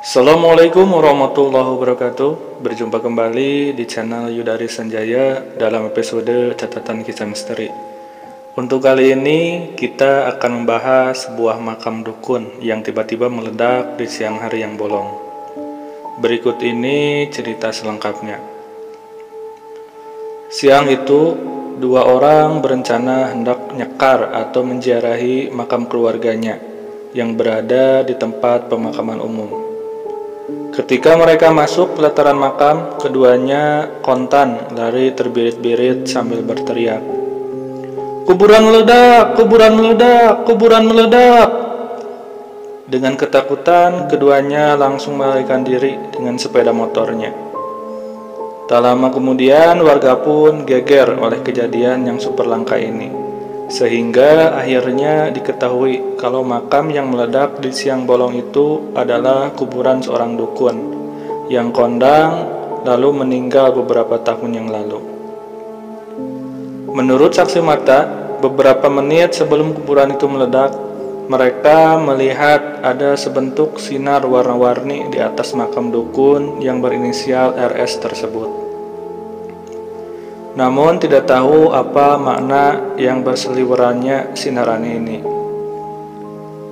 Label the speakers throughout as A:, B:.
A: Assalamualaikum warahmatullahi wabarakatuh. Berjumpa kembali di channel Yudari Sanjaya dalam episode catatan kisah misteri. Untuk kali ini kita akan membahas sebuah makam dukun yang tiba-tiba meledak di siang hari yang bolong. Berikut ini cerita selengkapnya. Siang itu, dua orang berencana hendak nyekar atau menziarahi makam keluarganya yang berada di tempat pemakaman umum. Ketika mereka masuk pelataran makam, keduanya kontan lari terbirit-birit sambil berteriak, "Kuburan meledak! Kuburan meledak! Kuburan meledak!" Dengan ketakutan, keduanya langsung melarikan diri dengan sepeda motornya. Tak lama kemudian, warga pun geger oleh kejadian yang super langka ini. Sehingga akhirnya diketahui kalau makam yang meledak di siang bolong itu adalah kuburan seorang dukun yang kondang lalu meninggal beberapa tahun yang lalu. Menurut saksi mata, beberapa menit sebelum kuburan itu meledak, mereka melihat ada sebentuk sinar warna-warni di atas makam dukun yang berinisial RS tersebut. Namun tidak tahu apa makna yang berseliwerannya sinaran ini.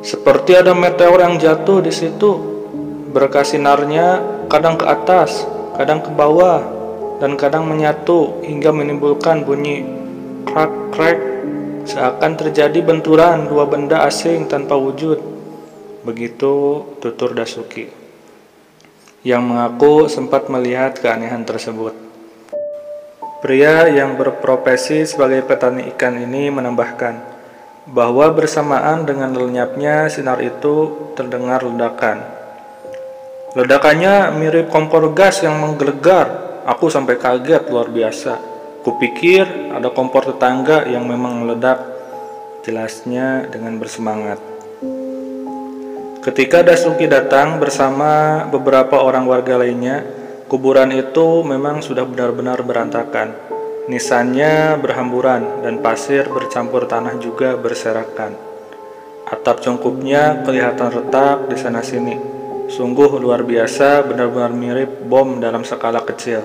A: Seperti ada meteor yang jatuh di situ. Berkah sinarnya kadang ke atas, kadang ke bawah, dan kadang menyatu hingga menimbulkan bunyi krak-krek, seakan terjadi benturan dua benda asing tanpa wujud. Begitu tutur Dasuki, yang mengaku sempat melihat keanehan tersebut. Pria yang berprofesi sebagai petani ikan ini menambahkan bahwa bersamaan dengan lenyapnya sinar itu terdengar ledakan. Ledakannya mirip kompor gas yang menggelegar. Aku sampai kaget luar biasa. Kupikir ada kompor tetangga yang memang meledak, jelasnya dengan bersemangat. Ketika Dasuki datang bersama beberapa orang warga lainnya, kuburan itu memang sudah benar-benar berantakan. Nisannya berhamburan dan pasir bercampur tanah juga berserakan. Atap cungkupnya kelihatan retak di sana-sini. Sungguh luar biasa, benar-benar mirip bom dalam skala kecil.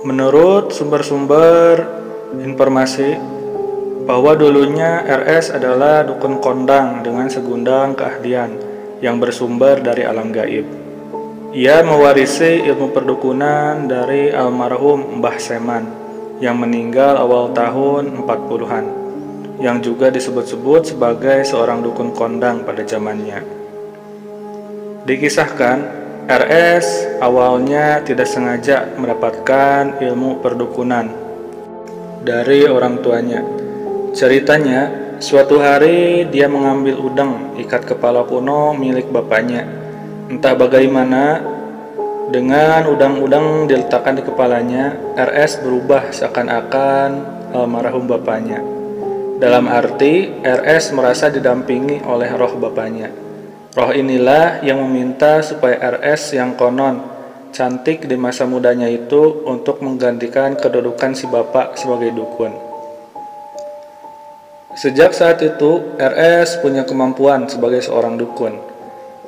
A: Menurut sumber-sumber informasi, bahwa dulunya RS adalah dukun kondang dengan segundang keahlian yang bersumber dari alam gaib. Ia mewarisi ilmu perdukunan dari almarhum Mbah Seman yang meninggal awal tahun 40-an, yang juga disebut-sebut sebagai seorang dukun kondang pada zamannya. Dikisahkan, RS awalnya tidak sengaja mendapatkan ilmu perdukunan dari orang tuanya. Ceritanya, suatu hari dia mengambil udang ikat kepala kuno milik bapaknya. Entah bagaimana, dengan udang-udang diletakkan di kepalanya, RS berubah seakan-akan almarhum bapaknya. Dalam arti, RS merasa didampingi oleh roh bapaknya. Roh inilah yang meminta supaya RS yang konon cantik di masa mudanya itu untuk menggantikan kedudukan si bapak sebagai dukun. Sejak saat itu, RS punya kemampuan sebagai seorang dukun.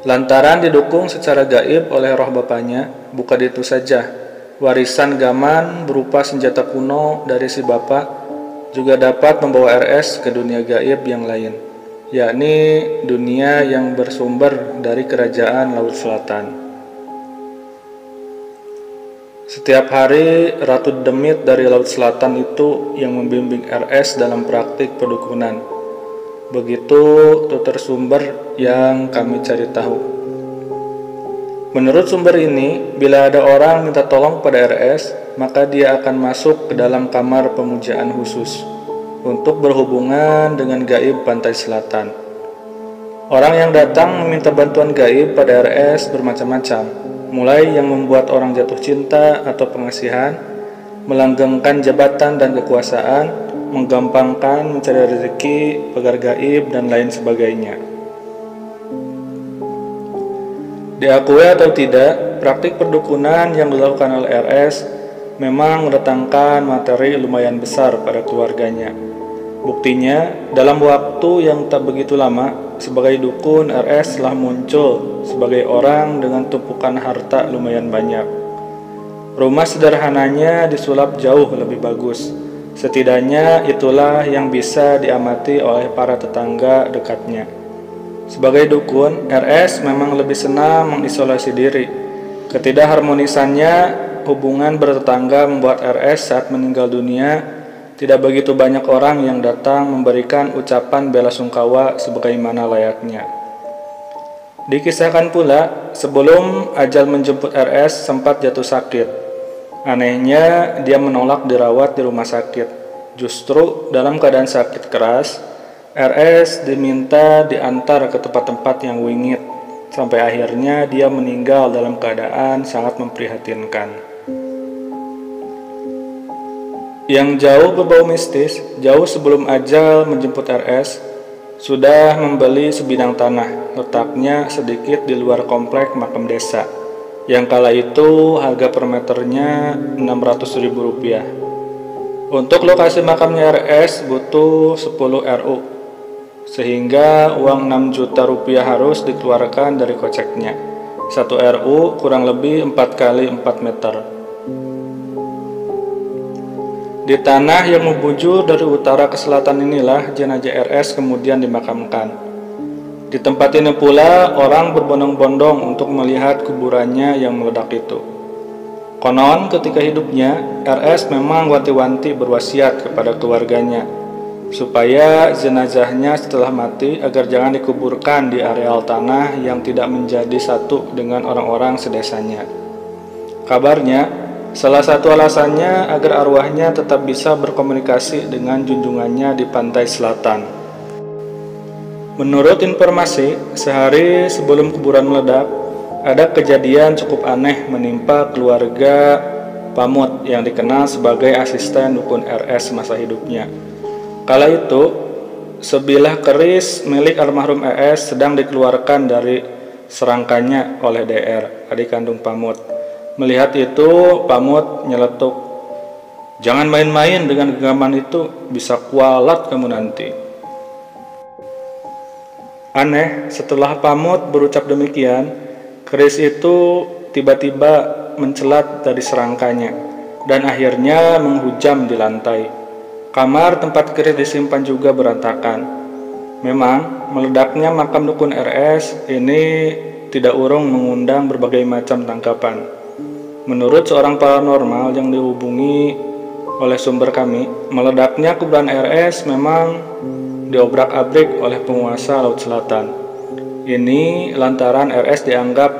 A: Lantaran didukung secara gaib oleh roh bapaknya, bukan itu saja, warisan gaman berupa senjata kuno dari si bapak juga dapat membawa RS ke dunia gaib yang lain, yakni dunia yang bersumber dari kerajaan Laut Selatan. Setiap hari, Ratu Demit dari Laut Selatan itu yang membimbing RS dalam praktik perdukunan. Begitu tutur sumber yang kami cari tahu. Menurut sumber ini, bila ada orang minta tolong pada RS, maka dia akan masuk ke dalam kamar pemujaan khusus untuk berhubungan dengan gaib pantai selatan. Orang yang datang meminta bantuan gaib pada RS bermacam-macam, mulai yang membuat orang jatuh cinta atau pengasihan, melanggengkan jabatan dan kekuasaan, menggampangkan mencari rezeki, pagar gaib, dan lain sebagainya. Diakui atau tidak, praktik perdukunan yang dilakukan oleh RS memang mendatangkan materi lumayan besar pada keluarganya. Buktinya, dalam waktu yang tak begitu lama, sebagai dukun, RS telah muncul sebagai orang dengan tumpukan harta lumayan banyak. Rumah sederhananya disulap jauh lebih bagus. Setidaknya itulah yang bisa diamati oleh para tetangga dekatnya. Sebagai dukun, RS memang lebih senang mengisolasi diri. Ketidakharmonisannya hubungan bertetangga membuat RS saat meninggal dunia tidak begitu banyak orang yang datang memberikan ucapan bela sungkawa sebagaimana layaknya. Dikisahkan pula, sebelum ajal menjemput RS sempat jatuh sakit. Anehnya, dia menolak dirawat di rumah sakit. Justru dalam keadaan sakit keras, RS diminta diantar ke tempat-tempat yang wingit, sampai akhirnya dia meninggal dalam keadaan sangat memprihatinkan. Yang jauh berbau mistis, jauh sebelum ajal menjemput RS, sudah membeli sebidang tanah, letaknya sedikit di luar komplek makam desa, yang kala itu harga per meternya Rp600.000. Untuk lokasi makamnya RS butuh 10 RU, sehingga uang 6 juta rupiah harus dikeluarkan dari koceknya. 1 RU kurang lebih 4 kali 4 meter. Di tanah yang membujur dari utara ke selatan inilah jenazah RS kemudian dimakamkan. Di tempat ini pula orang berbondong-bondong untuk melihat kuburannya yang meledak itu. Konon ketika hidupnya, RS memang wanti-wanti berwasiat kepada keluarganya supaya jenazahnya setelah mati agar jangan dikuburkan di areal tanah yang tidak menjadi satu dengan orang-orang sedesanya. Kabarnya, salah satu alasannya agar arwahnya tetap bisa berkomunikasi dengan junjungannya di pantai selatan. Menurut informasi, sehari sebelum kuburan meledak, ada kejadian cukup aneh menimpa keluarga Pamut yang dikenal sebagai asisten dukun RS masa hidupnya. Kala itu, sebilah keris milik almarhum RS sedang dikeluarkan dari serangkanya oleh DR, adik kandung Pamut. Melihat itu, Pamut nyeletuk, "Jangan main-main dengan genggaman itu, bisa kualat kamu nanti." Aneh, setelah Pamut berucap demikian, keris itu tiba-tiba mencelat dari serangkanya dan akhirnya menghujam di lantai. Kamar tempat keris disimpan juga berantakan. Memang, meledaknya makam dukun RS ini tidak urung mengundang berbagai macam tanggapan. Menurut seorang paranormal yang dihubungi oleh sumber kami, meledaknya kuburan RS memang diobrak-abrik oleh penguasa Laut Selatan. Ini lantaran RS dianggap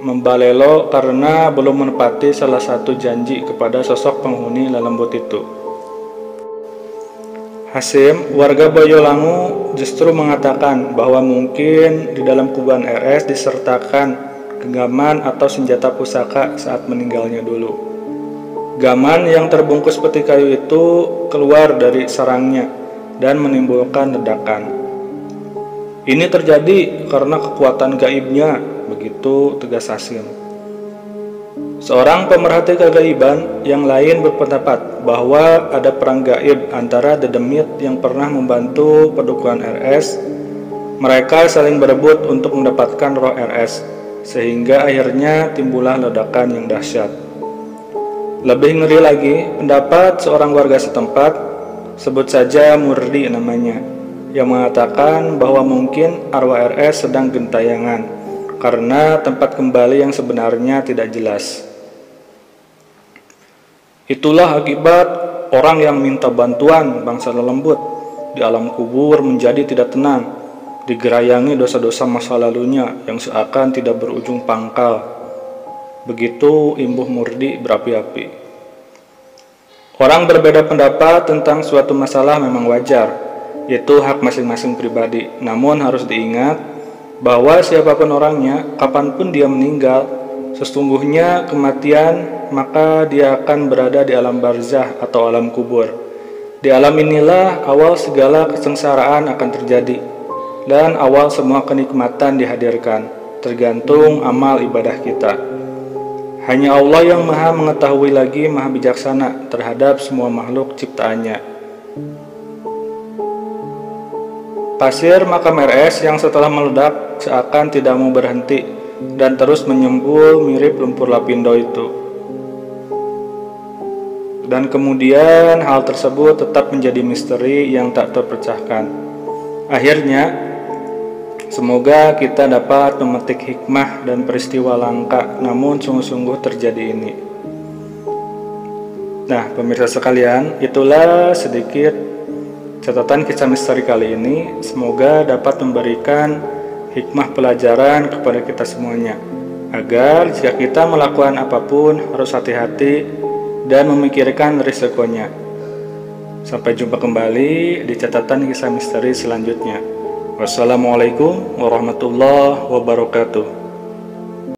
A: membalelo karena belum menepati salah satu janji kepada sosok penghuni lelembut itu. Hasim, warga Boyolangu, justru mengatakan bahwa mungkin di dalam kuburan RS disertakan genggaman atau senjata pusaka saat meninggalnya dulu. Gaman yang terbungkus peti kayu itu keluar dari sarangnya dan menimbulkan ledakan. Ini terjadi karena kekuatan gaibnya, begitu tegas Hasim. Seorang pemerhati kegaiban yang lain berpendapat bahwa ada perang gaib antara dedemit yang pernah membantu perdukunan RS. Mereka saling berebut untuk mendapatkan roh RS, sehingga akhirnya timbullah ledakan yang dahsyat. Lebih ngeri lagi, pendapat seorang warga setempat, sebut saja Murdi namanya, yang mengatakan bahwa mungkin arwah RS sedang gentayangan karena tempat kembali yang sebenarnya tidak jelas. Itulah akibat orang yang minta bantuan bangsa lelembut di alam kubur menjadi tidak tenang, digerayangi dosa-dosa masa lalunya yang seakan tidak berujung pangkal. Begitu imbuh Murdi berapi-api. Orang berbeda pendapat tentang suatu masalah memang wajar, itu hak masing-masing pribadi. Namun harus diingat bahwa siapapun orangnya, kapanpun dia meninggal, sesungguhnya kematian maka dia akan berada di alam barzah atau alam kubur. Di alam inilah awal segala kesengsaraan akan terjadi, dan awal semua kenikmatan dihadirkan, tergantung amal ibadah kita. Hanya Allah yang maha mengetahui lagi maha bijaksana terhadap semua makhluk ciptaannya. Pasir makam RS yang setelah meledak seakan tidak mau berhenti dan terus menyembul mirip lumpur lapindo itu. Dan kemudian hal tersebut tetap menjadi misteri yang tak terpecahkan. Akhirnya, semoga kita dapat memetik hikmah dan peristiwa langka namun sungguh-sungguh terjadi ini. Nah, pemirsa sekalian, itulah sedikit catatan kisah misteri kali ini. Semoga dapat memberikan hikmah pelajaran kepada kita semuanya, agar jika kita melakukan apapun harus hati-hati dan memikirkan risikonya. Sampai jumpa kembali di catatan kisah misteri selanjutnya. Wassalamualaikum warahmatullahi wabarakatuh.